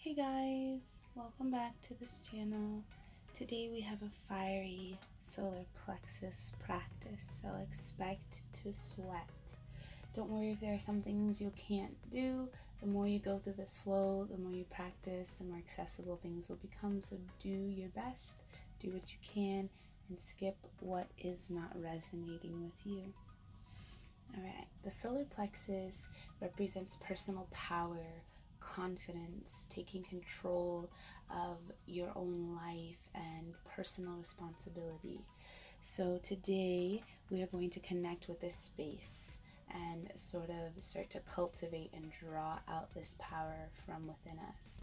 Hey guys, welcome back to this channel. Today we have a fiery solar plexus practice, so expect to sweat. Don't worry if there are some things you can't do. The more you go through this flow, the more you practice, the more accessible things will become. So do your best, do what you can, and skip what is not resonating with you. Alright, the solar plexus represents personal power, confidence, taking control of your own life and personal responsibility. So today we are going to connect with this space and sort of start to cultivate and draw out this power from within us.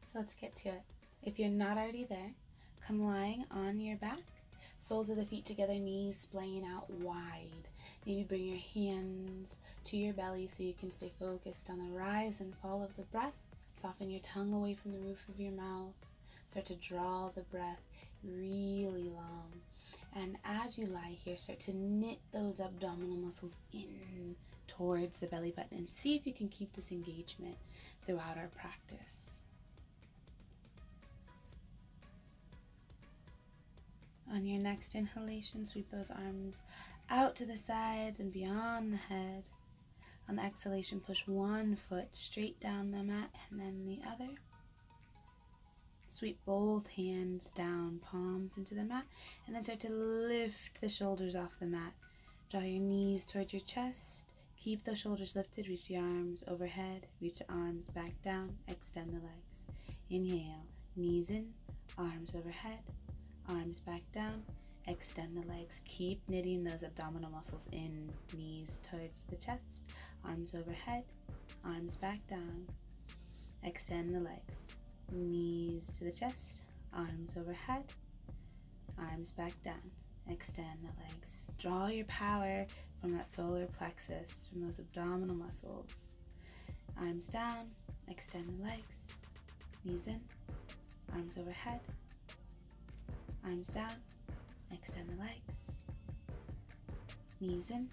So let's get to it. If you're not already there, come lying on your back, soles of the feet together, knees splaying out wide. Maybe bring your hands to your belly so you can stay focused on the rise and fall of the breath. Soften your tongue away from the roof of your mouth. Start to draw the breath really long. And as you lie here, start to knit those abdominal muscles in towards the belly button and see if you can keep this engagement throughout our practice. On your next inhalation, sweep those arms out to the sides and beyond the head. On the exhalation, push one foot straight down the mat and then the other. Sweep both hands down, palms into the mat, and then start to lift the shoulders off the mat. Draw your knees towards your chest. Keep those shoulders lifted. Reach the arms overhead. Reach the arms back down. Extend the legs. Inhale, knees in, arms overhead. Arms back down, extend the legs, keep knitting those abdominal muscles in, knees towards the chest, arms overhead, arms back down, extend the legs, knees to the chest, arms overhead, arms back down, extend the legs. Draw your power from that solar plexus, from those abdominal muscles. Arms down, extend the legs, knees in, arms overhead, arms down, extend the legs, knees in,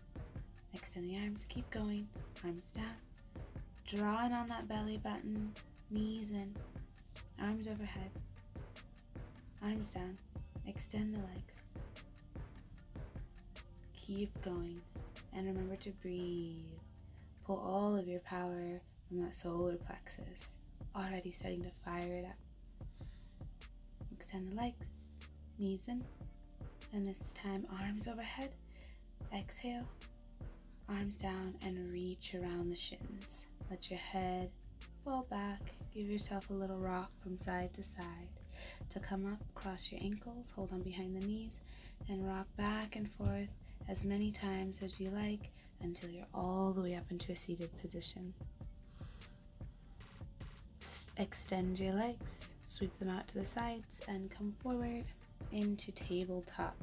extend the arms, keep going, arms down, drawing on that belly button, knees in, arms overhead, arms down, extend the legs, keep going, and remember to breathe. Pull all of your power from that solar plexus, already starting to fire it up. Extend the legs, knees in, and this time arms overhead. Exhale, arms down, and reach around the shins. Let your head fall back. Give yourself a little rock from side to side. To come up, cross your ankles, hold on behind the knees, and rock back and forth as many times as you like until you're all the way up into a seated position. Extend your legs, sweep them out to the sides, and come forward into tabletop.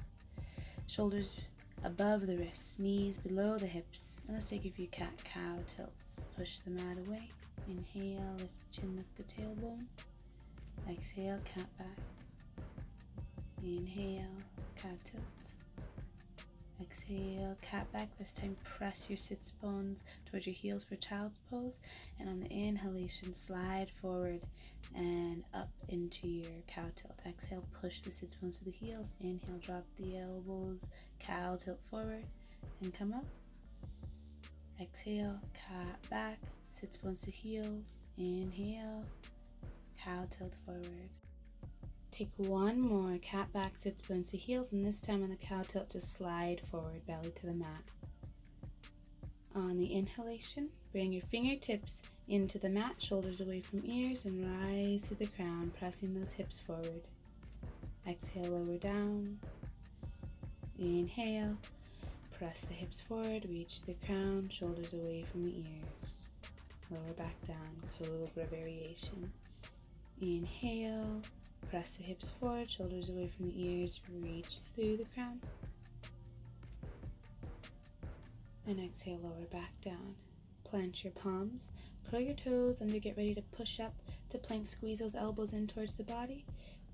Shoulders above the wrists, knees below the hips. And let's take a few cat-cow tilts. Push the mat away. Inhale, lift the chin, lift the tailbone. Exhale, cat back. Inhale, cow tilt. Exhale, cat back. This time press your sits bones towards your heels for child's pose. And on the inhalation, slide forward and up into your cow tilt. Exhale, push the sits bones to the heels. Inhale, drop the elbows, cow tilt forward and come up. Exhale, cat back, sits bones to heels. Inhale, cow tilt forward. Take one more, cat back, sits bones to heels, and this time on the cow tilt, just slide forward, belly to the mat. On the inhalation, bring your fingertips into the mat, shoulders away from ears, and rise to the crown, pressing those hips forward. Exhale, lower down. Inhale, press the hips forward, reach the crown, shoulders away from the ears. Lower back down, cobra variation. Inhale, press the hips forward, shoulders away from the ears, reach through the crown. And exhale, lower back down. Plant your palms, curl your toes under, get ready to push up to plank, squeeze those elbows in towards the body.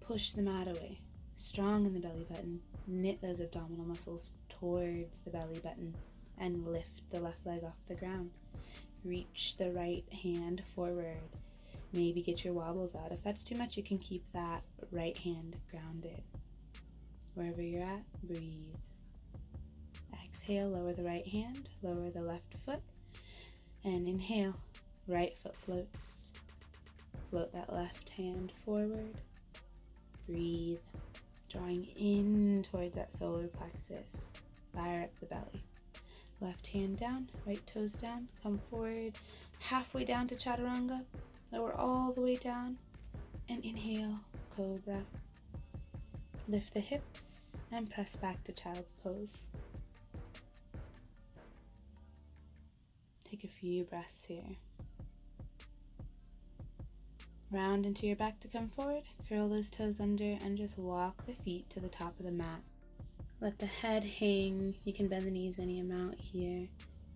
Push the mat away. Strong in the belly button. Knit those abdominal muscles towards the belly button and lift the left leg off the ground. Reach the right hand forward. Maybe get your wobbles out. If that's too much, you can keep that right hand grounded. Wherever you're at, breathe. Exhale, lower the right hand, lower the left foot, and inhale, right foot floats. Float that left hand forward. Breathe, drawing in towards that solar plexus. Fire up the belly. Left hand down, right toes down, come forward, halfway down to chaturanga. Lower all the way down, and inhale, cobra. Lift the hips and press back to child's pose. Take a few breaths here. Round into your back to come forward, curl those toes under, and just walk the feet to the top of the mat. Let the head hang. You can bend the knees any amount here.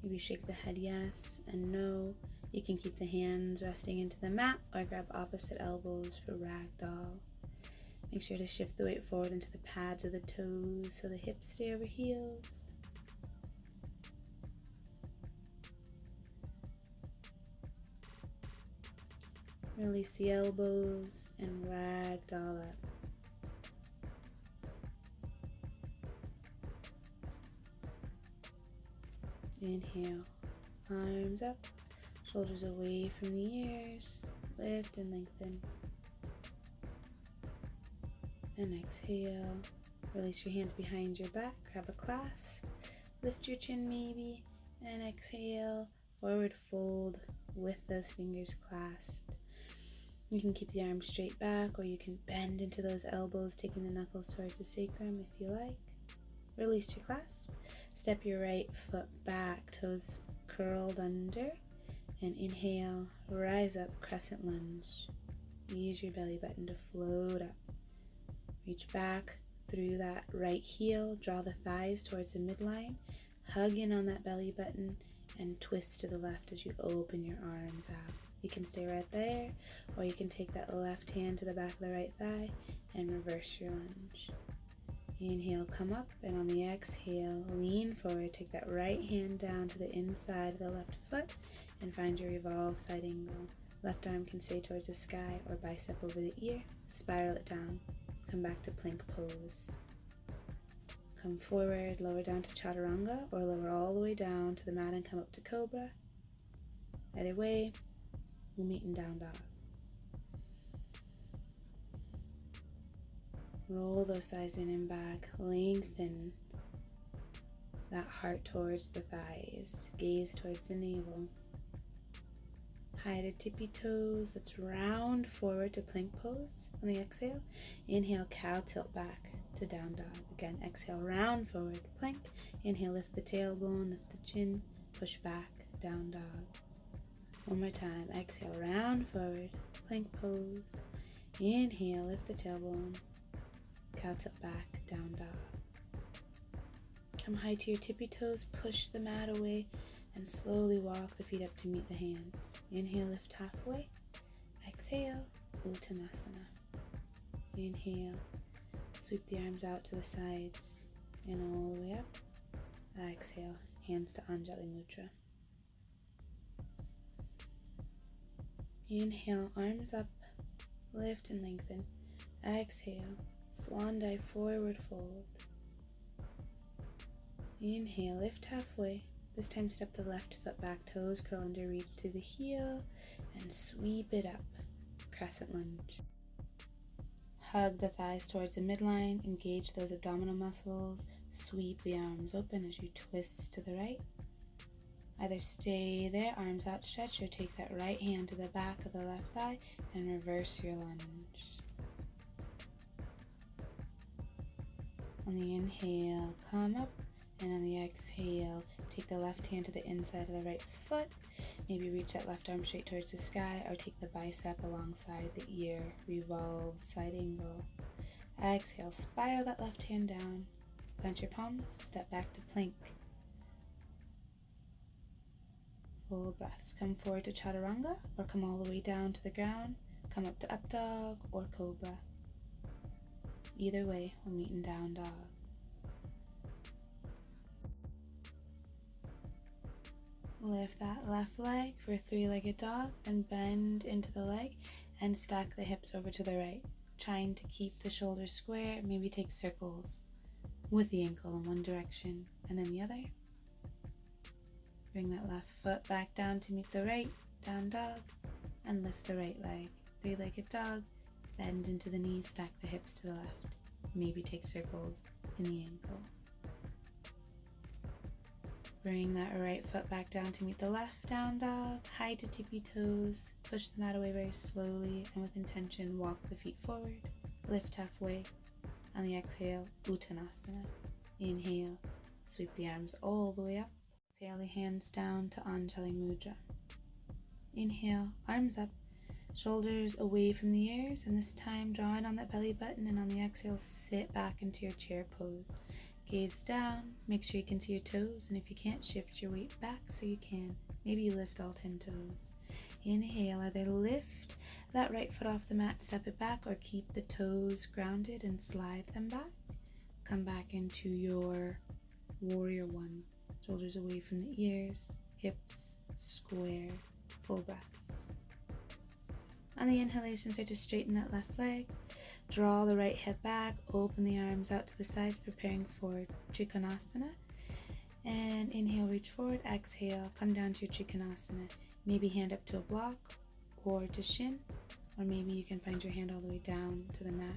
Maybe shake the head yes and no. You can keep the hands resting into the mat or grab opposite elbows for ragdoll. Make sure to shift the weight forward into the pads of the toes so the hips stay over heels. Release the elbows and ragdoll up. Inhale, arms up, shoulders away from the ears, lift and lengthen. And exhale, release your hands behind your back, grab a clasp, lift your chin maybe, and exhale, forward fold with those fingers clasped. You can keep the arms straight back, or you can bend into those elbows, taking the knuckles towards the sacrum if you like. Release your clasp. Step your right foot back, toes curled under, and inhale, rise up, crescent lunge. Use your belly button to float up. Reach back through that right heel, draw the thighs towards the midline, hug in on that belly button, and twist to the left as you open your arms out. You can stay right there, or you can take that left hand to the back of the right thigh and reverse your lunge. Inhale, come up, and on the exhale, lean forward. Take that right hand down to the inside of the left foot and find your revolve side angle. Left arm can stay towards the sky or bicep over the ear. Spiral it down. Come back to plank pose. Come forward, lower down to chaturanga, or lower all the way down to the mat and come up to cobra. Either way, we'll meet in down dog. Roll those thighs in and back. Lengthen that heart towards the thighs. Gaze towards the navel. Hide the tippy toes. Let's round forward to plank pose. On the exhale, inhale, cow tilt back to down dog. Again, exhale, round forward, plank. Inhale, lift the tailbone, lift the chin, push back, down dog. One more time. Exhale, round forward, plank pose. Inhale, lift the tailbone. Cow tilt back, down dog. Come high to your tippy toes, push the mat away, and slowly walk the feet up to meet the hands. Inhale, lift halfway. Exhale, Uttanasana. Inhale, sweep the arms out to the sides and all the way up. Exhale, hands to Anjali Mudra. Inhale, arms up, lift and lengthen. Exhale, swan dive, forward fold. Inhale, lift halfway. This time step the left foot back, toes curl under, reach to the heel, and sweep it up. Crescent lunge. Hug the thighs towards the midline, engage those abdominal muscles, sweep the arms open as you twist to the right. Either stay there, arms outstretched, or take that right hand to the back of the left thigh and reverse your lunge. On the inhale, come up, and on the exhale, take the left hand to the inside of the right foot. Maybe reach that left arm straight towards the sky, or take the bicep alongside the ear, revolve side angle. Exhale, spiral that left hand down, clench your palms, step back to plank. Full breaths. Come forward to chaturanga, or come all the way down to the ground. Come up to up dog or cobra. Either way, we'll meet in down dog. Lift that left leg for three-legged dog, then bend into the leg and stack the hips over to the right, trying to keep the shoulders square. Maybe take circles with the ankle in one direction and then the other. Bring that left foot back down to meet the right, down dog, and lift the right leg. Three-legged dog, bend into the knees, stack the hips to the left. Maybe take circles in the ankle. Bring that right foot back down to meet the left, down dog, high to tippy toes. Push the mat away very slowly and with intention, walk the feet forward. Lift halfway. On the exhale, Uttanasana. Inhale, sweep the arms all the way up. Exhale the hands down to Anjali Mudra. Inhale, arms up, shoulders away from the ears, and this time drawing on that belly button, and on the exhale, sit back into your chair pose. Gaze down, make sure you can see your toes, and if you can't, shift your weight back so you can. Maybe you lift all 10 toes. Inhale, either lift that right foot off the mat, step it back, or keep the toes grounded and slide them back. Come back into your warrior one. Shoulders away from the ears, hips square, full breaths. On the inhalation, start to straighten that left leg. Draw the right hip back, open the arms out to the sides, preparing for Trikonasana. And inhale, reach forward, exhale, come down to your Trikonasana. Maybe hand up to a block or to shin, or maybe you can find your hand all the way down to the mat.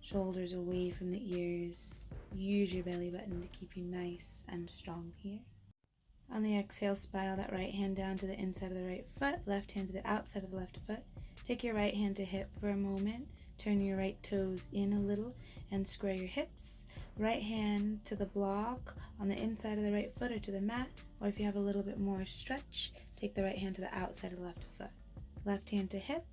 Shoulders away from the ears. Use your belly button to keep you nice and strong here. On the exhale, spiral that right hand down to the inside of the right foot, left hand to the outside of the left foot. Take your right hand to hip for a moment. Turn your right toes in a little and square your hips. Right hand to the block on the inside of the right foot or to the mat, or if you have a little bit more stretch, take the right hand to the outside of the left foot. Left hand to hip.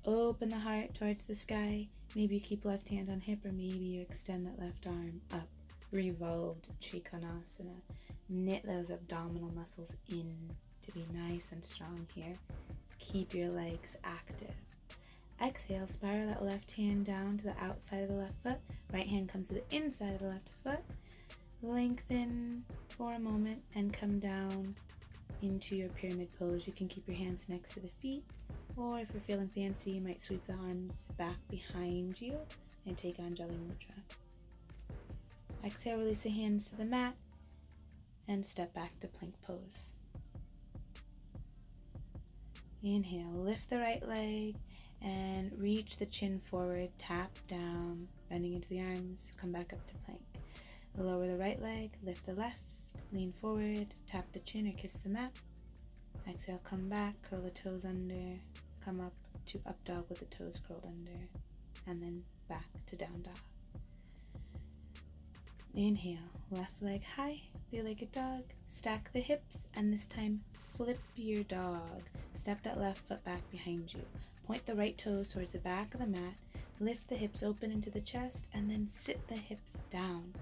Open the heart towards the sky. Maybe you keep left hand on hip, or maybe you extend that left arm up. Revolved Trikonasana. Knit those abdominal muscles in to be nice and strong here. Keep your legs active. Exhale, spiral that left hand down to the outside of the left foot. Right hand comes to the inside of the left foot. Lengthen for a moment and come down into your pyramid pose. You can keep your hands next to the feet, or if you're feeling fancy, you might sweep the arms back behind you and take Anjali Mudra. Exhale, release the hands to the mat and step back to plank pose. Inhale, lift the right leg and reach the chin forward, tap down, bending into the arms, come back up to plank. Lower the right leg, lift the left, lean forward, tap the chin or kiss the mat. Exhale, come back, curl the toes under, come up to up dog with the toes curled under, and then back to down dog. Inhale, left leg high, three-legged dog, stack the hips, and this time flip your dog. Step that left foot back behind you. Point the right toes towards the back of the mat, lift the hips open into the chest, and then sit the hips down.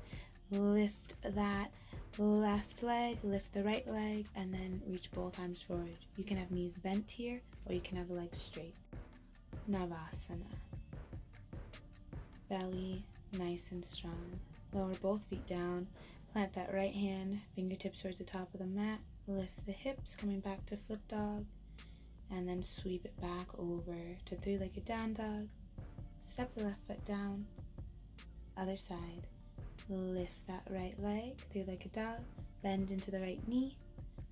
Lift that left leg, lift the right leg, and then reach both arms forward. You can have knees bent here, or you can have the legs straight. Navasana. Belly nice and strong. Lower both feet down. Plant that right hand, fingertips towards the top of the mat. Lift the hips, coming back to flip dog. And then sweep it back over to three-legged down dog. Step the left foot down. Other side. Lift that right leg, three-legged dog. Bend into the right knee.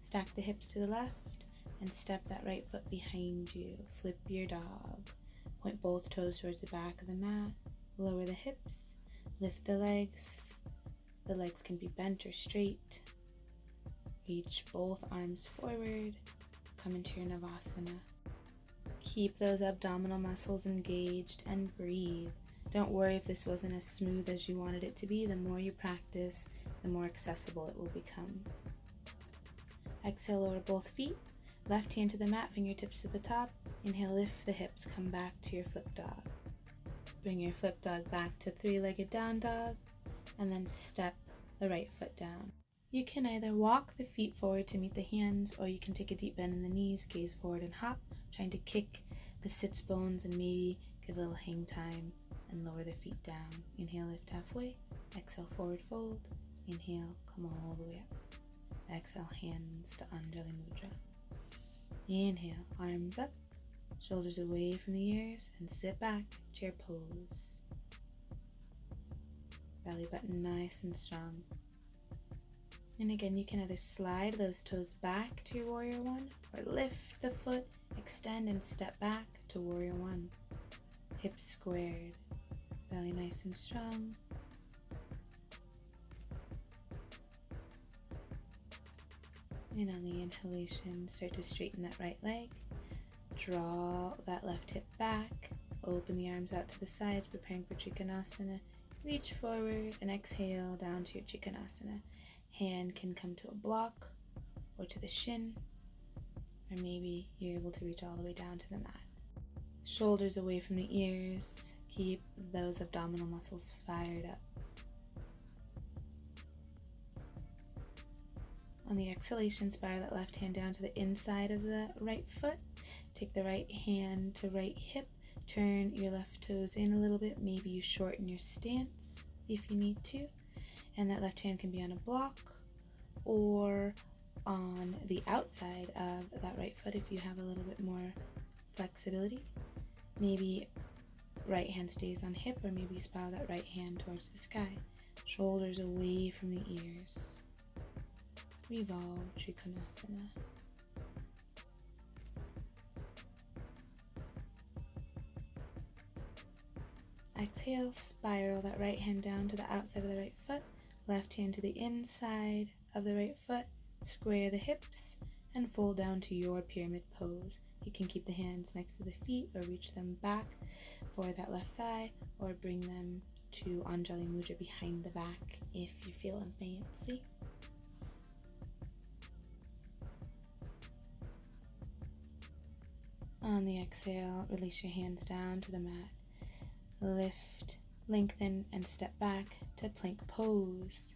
Stack the hips to the left. And step that right foot behind you. Flip your dog. Point both toes towards the back of the mat. Lower the hips. Lift the legs. The legs can be bent or straight. Reach both arms forward. Come into your Navasana. Keep those abdominal muscles engaged and breathe. Don't worry if this wasn't as smooth as you wanted it to be. The more you practice, the more accessible it will become. Exhale, lower both feet. Left hand to the mat, fingertips to the top. Inhale, lift the hips, come back to your flip dog. Bring your flip dog back to three-legged down dog, and then step the right foot down. You can either walk the feet forward to meet the hands, or you can take a deep bend in the knees, gaze forward and hop, trying to kick the sits bones and maybe get a little hang time and lower the feet down. Inhale, lift halfway. Exhale, forward fold. Inhale, come all the way up. Exhale, hands to Anjali Mudra. Inhale, arms up, shoulders away from the ears, and sit back, chair pose. Belly button nice and strong. And again, you can either slide those toes back to your warrior one, or lift the foot, extend and step back to warrior one. Hips squared, belly nice and strong. And on the inhalation, start to straighten that right leg. Draw that left hip back. Open the arms out to the sides, preparing for Trikonasana. Reach forward and exhale down to your Trikonasana. Hand can come to a block or to the shin, or maybe you're able to reach all the way down to the mat. Shoulders away from the ears. Keep those abdominal muscles fired up. On the exhalation, spiral that left hand down to the inside of the right foot. Take the right hand to right hip. Turn your left toes in a little bit. Maybe you shorten your stance if you need to. And that left hand can be on a block or on the outside of that right foot if you have a little bit more flexibility. Maybe right hand stays on hip, or maybe you spiral that right hand towards the sky. Shoulders away from the ears. Revolve Trikonasana. Exhale, spiral that right hand down to the outside of the right foot, left hand to the inside of the right foot, square the hips, and fold down to your pyramid pose. You can keep the hands next to the feet or reach them back for that left thigh, or bring them to Anjali Mudra behind the back if you're feeling fancy. On the exhale, release your hands down to the mat. Lift, lengthen, and step back to plank pose.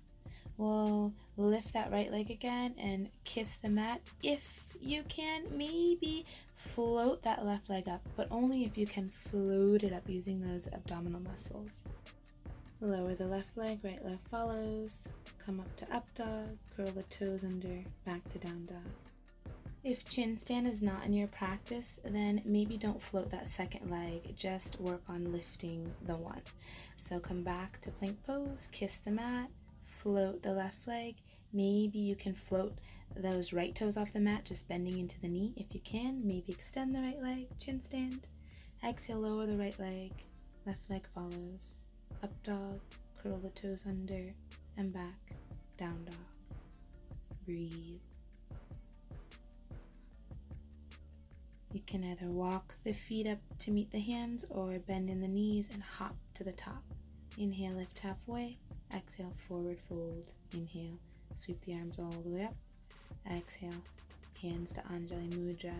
We'll lift that right leg again and kiss the mat. If you can, maybe float that left leg up, but only if you can float it up using those abdominal muscles. Lower the left leg, right leg follows. Come up to up dog, curl the toes under, back to down dog. If chin stand is not in your practice, then maybe don't float that second leg, just work on lifting the one. So come back to plank pose, kiss the mat, float the left leg. Maybe you can float those right toes off the mat, just bending into the knee if you can. Maybe extend the right leg, chin stand. Exhale, lower the right leg, left leg follows. Up dog, curl the toes under, and back, down dog. Breathe. You can either walk the feet up to meet the hands or bend in the knees and hop to the top. Inhale, lift halfway. Exhale, forward fold. Inhale, sweep the arms all the way up. Exhale, hands to Anjali Mudra.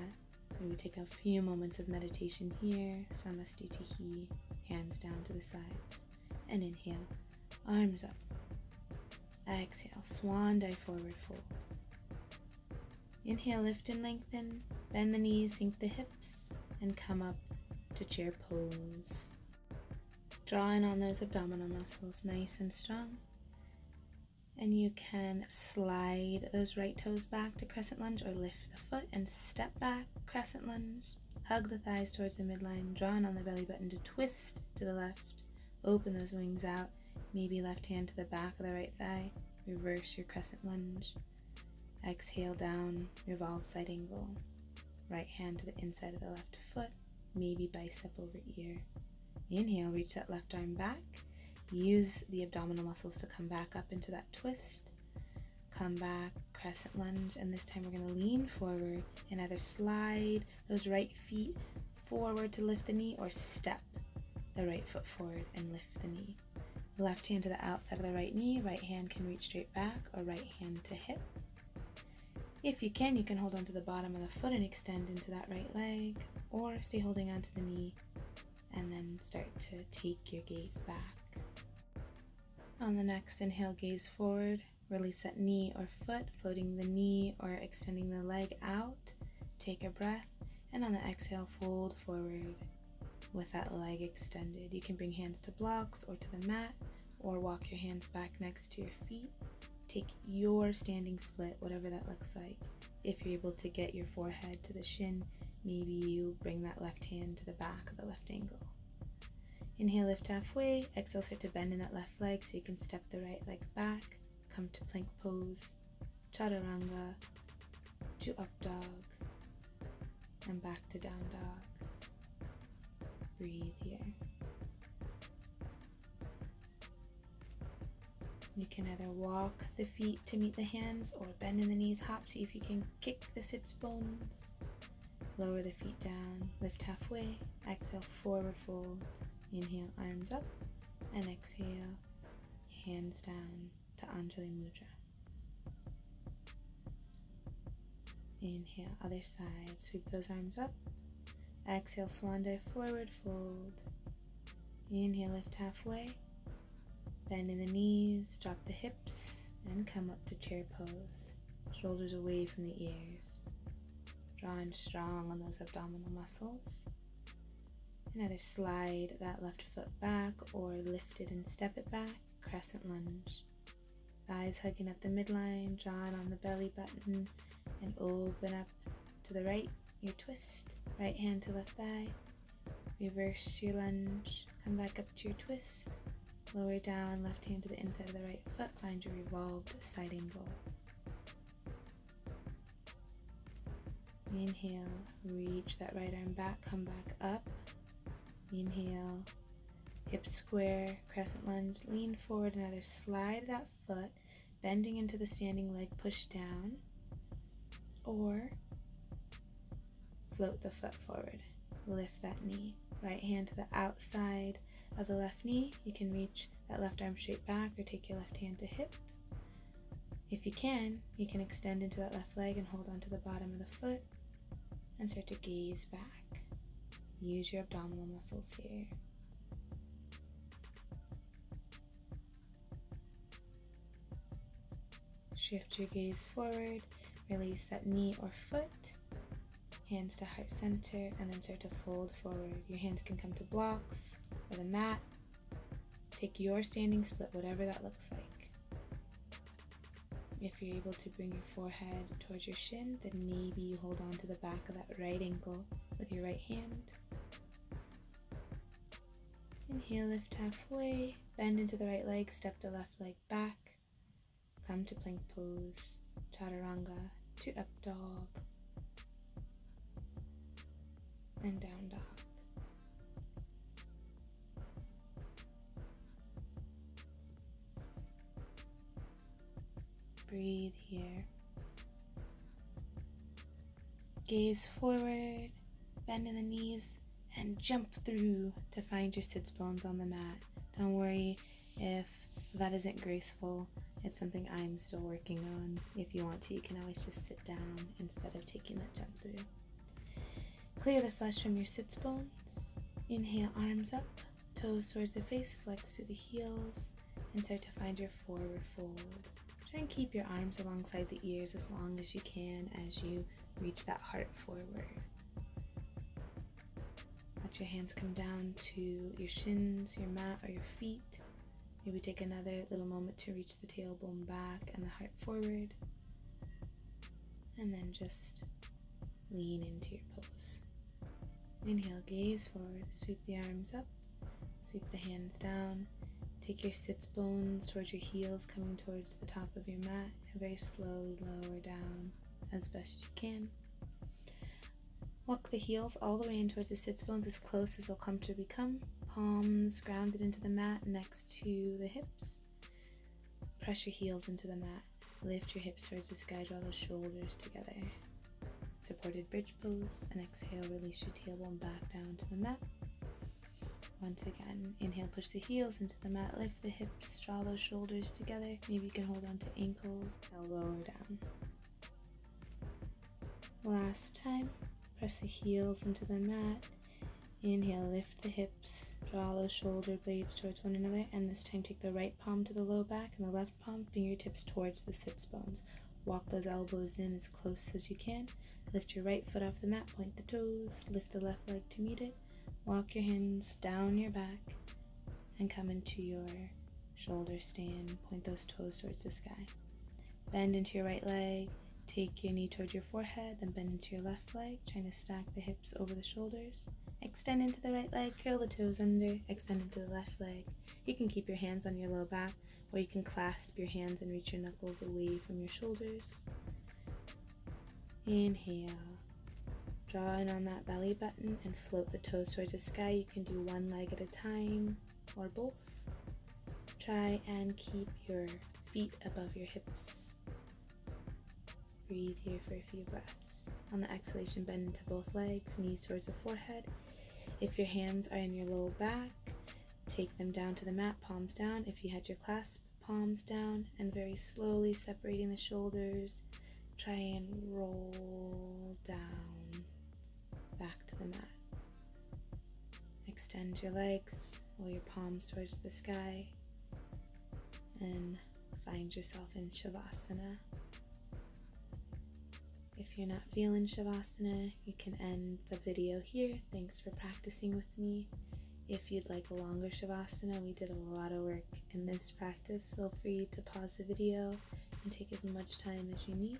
Maybe take a few moments of meditation here. Samastitihi, hands down to the sides. And inhale, arms up. Exhale, swan dive, forward fold. Inhale, lift and lengthen, bend the knees, sink the hips, and come up to chair pose. Draw in on those abdominal muscles, nice and strong. And you can slide those right toes back to crescent lunge, or lift the foot and step back, crescent lunge. Hug the thighs towards the midline, draw in on the belly button to twist to the left. Open those wings out, maybe left hand to the back of the right thigh. Reverse your crescent lunge. Exhale down, revolve side angle. Right hand to the inside of the left foot, maybe bicep over ear. Inhale, reach that left arm back. Use the abdominal muscles to come back up into that twist. Come back, crescent lunge, and this time we're going to lean forward and either slide those right feet forward to lift the knee, or step the right foot forward and lift the knee. Left hand to the outside of the right knee, right hand can reach straight back, or right hand to hip. If you can hold on to the bottom of the foot and extend into that right leg, or stay holding onto the knee and then start to take your gaze back. On the next inhale, gaze forward, release that knee or foot, floating the knee or extending the leg out. Take a breath, and on the exhale, fold forward with that leg extended. You can bring hands to blocks or to the mat, or walk your hands back next to your feet. take your standing split, whatever that looks like. If you're able to get your forehead to the shin, maybe you bring that left hand to the back of the left ankle. Inhale, lift halfway. Exhale, start to bend in that left leg so you can step the right leg back. Come to plank pose, chaturanga, to up dog, and back to down dog. Breathe here. You can either walk the feet to meet the hands or bend in the knees, hop, see if you can kick the sits bones. Lower the feet down, lift halfway, exhale, forward fold. Inhale, arms up, and exhale, hands down to Anjali Mudra. Inhale, other side, sweep those arms up. Exhale, swan dive, forward fold. Inhale, lift halfway. Bend in the knees, drop the hips, and come up to chair pose. Shoulders away from the ears. Drawing strong on those abdominal muscles. And either slide that left foot back or lift it and step it back. Crescent lunge. Thighs hugging at the midline, drawing on the belly button, and open up to the right, your twist. Right hand to left thigh. Reverse your lunge. Come back up to your twist. Lower down, left hand to the inside of the right foot. Find your revolved side angle. Inhale, reach that right arm back, come back up. Inhale, hips square, crescent lunge, lean forward and either slide that foot, bending into the standing leg, push down, or float the foot forward. Lift that knee. Right hand to the outside of the left knee. You can reach that left arm straight back or take your left hand to hip. If you can extend into that left leg and hold on to the bottom of the foot and start to gaze back. Use your abdominal muscles here. Shift your gaze forward, release that knee or foot, hands to heart center, and then start to fold forward. Your hands can come to blocks or the mat. Take your standing split, whatever that looks like. If you're able to bring your forehead towards your shin, then maybe you hold on to the back of that right ankle with your right hand. Inhale, lift halfway, bend into the right leg, step the left leg back. Come to plank pose, chaturanga, to up dog, and down dog. Breathe here. Gaze forward, bend in the knees, and jump through to find your sits bones on the mat. Don't worry if that isn't graceful. It's something I'm still working on. If you want to, you can always just sit down instead of taking that jump through. Clear the flesh from your sits bones. Inhale, arms up, toes towards the face, flex through the heels, and start to find your forward fold. Try and keep your arms alongside the ears as long as you can as you reach that heart forward. Let your hands come down to your shins, your mat, or your feet. Maybe take another little moment to reach the tailbone back and the heart forward. And then just lean into your pose. Inhale, gaze forward, sweep the arms up, sweep the hands down. Take your sits bones towards your heels, coming towards the top of your mat, and very slowly lower down as best you can. Walk the heels all the way in towards the sits bones as close as they'll comfortably come. Palms grounded into the mat next to the hips. Press your heels into the mat. Lift your hips towards the sky, draw the shoulders together. Supported bridge pose, and exhale, release your tailbone back down to the mat. Once again, inhale, push the heels into the mat, lift the hips, draw those shoulders together. Maybe you can hold on to ankles, now lower down. Last time, press the heels into the mat. Inhale, lift the hips, draw those shoulder blades towards one another, and this time take the right palm to the low back and the left palm, fingertips towards the sits bones. Walk those elbows in as close as you can. Lift your right foot off the mat, point the toes, lift the left leg to meet it. Walk your hands down your back and come into your shoulder stand. Point those toes towards the sky. Bend into your right leg. Take your knee towards your forehead, then bend into your left leg, trying to stack the hips over the shoulders. Extend into the right leg, curl the toes under, extend into the left leg. You can keep your hands on your low back, or you can clasp your hands and reach your knuckles away from your shoulders. Inhale. Draw in on that belly button and float the toes towards the sky. You can do one leg at a time or both. Try and keep your feet above your hips. Breathe here for a few breaths. On the exhalation, bend into both legs, knees towards the forehead. If your hands are in your low back, take them down to the mat, palms down. If you had your clasp, palms down, and very slowly separating the shoulders, try and roll down back to the mat. Extend your legs, roll your palms towards the sky, and find yourself in Shavasana. If you're not feeling Shavasana, you can end the video here. Thanks for practicing with me. If you'd like a longer Shavasana, we did a lot of work in this practice. Feel free to pause the video and take as much time as you need.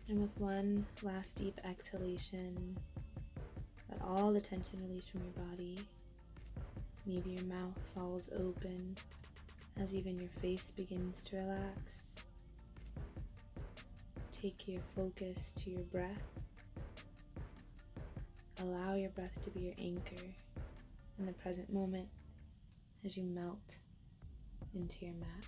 And with one last deep exhalation, let all the tension release from your body. Maybe your mouth falls open as even your face begins to relax. Take your focus to your breath. Allow your breath to be your anchor in the present moment as you melt into your mat.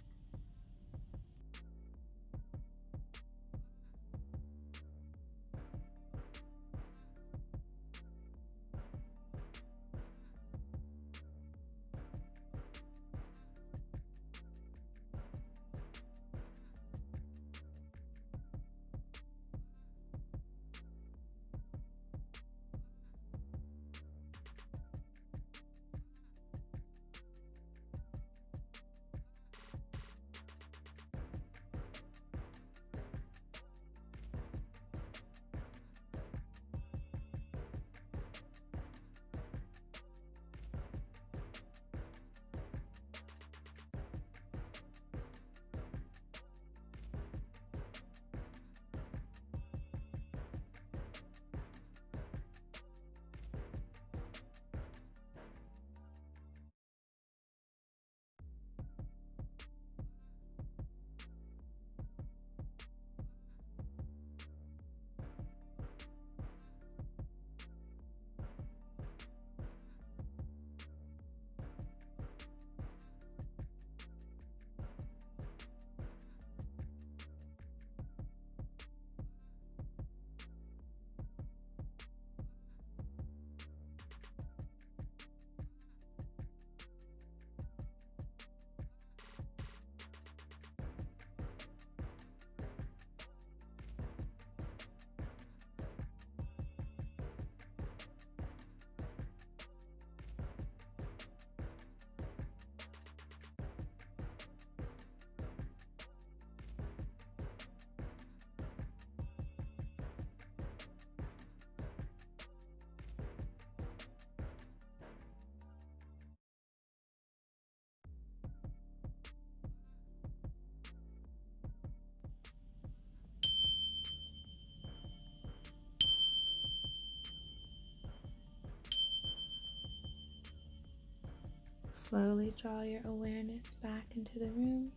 Slowly draw your awareness back into the room.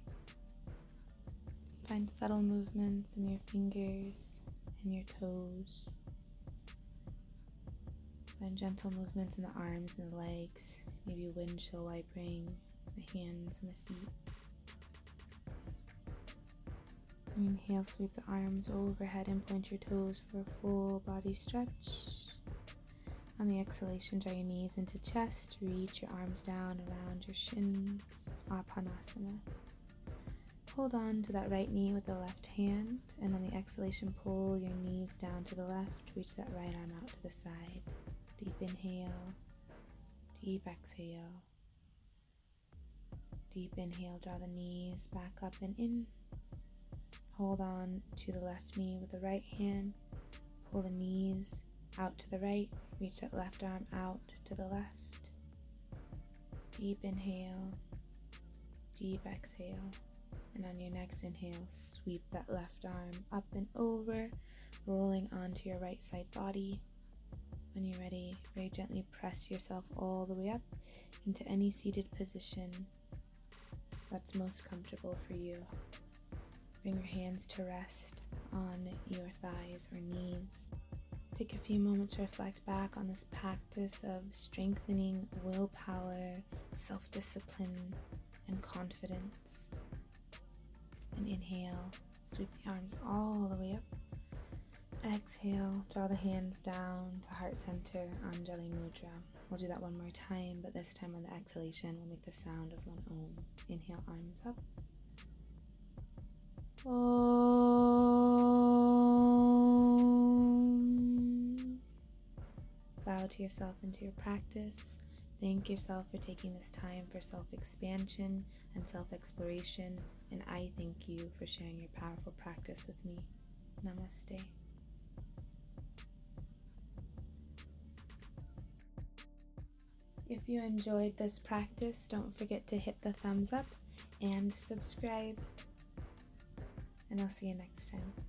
Find subtle movements in your fingers and your toes. Find gentle movements in the arms and the legs, maybe windshield wipering the hands and the feet. Inhale, sweep the arms overhead and point your toes for a full body stretch. On the exhalation, draw your knees into chest, reach your arms down around your shins, Apanasana. Hold on to that right knee with the left hand, and on the exhalation, pull your knees down to the left, reach that right arm out to the side. Deep inhale, deep exhale. Deep inhale, draw the knees back up and in. Hold on to the left knee with the right hand, pull the knees out to the right, reach that left arm out to the left. Deep inhale, deep exhale. And on your next inhale, sweep that left arm up and over, rolling onto your right side body. When you're ready, very gently press yourself all the way up into any seated position that's most comfortable for you. Bring your hands to rest on your thighs or knees. Take a few moments to reflect back on this practice of strengthening willpower, self-discipline, and confidence. And inhale, sweep the arms all the way up. Exhale, draw the hands down to heart center, Anjali Mudra. We'll do that one more time, but this time on the exhalation, we'll make the sound of one Om. Inhale, arms up. Om. Bow to yourself into your practice. Thank yourself for taking this time for self-expansion and self-exploration, and I thank you for sharing your powerful practice with me. Namaste. If you enjoyed this practice, don't forget to hit the thumbs up and subscribe. And I'll see you next time.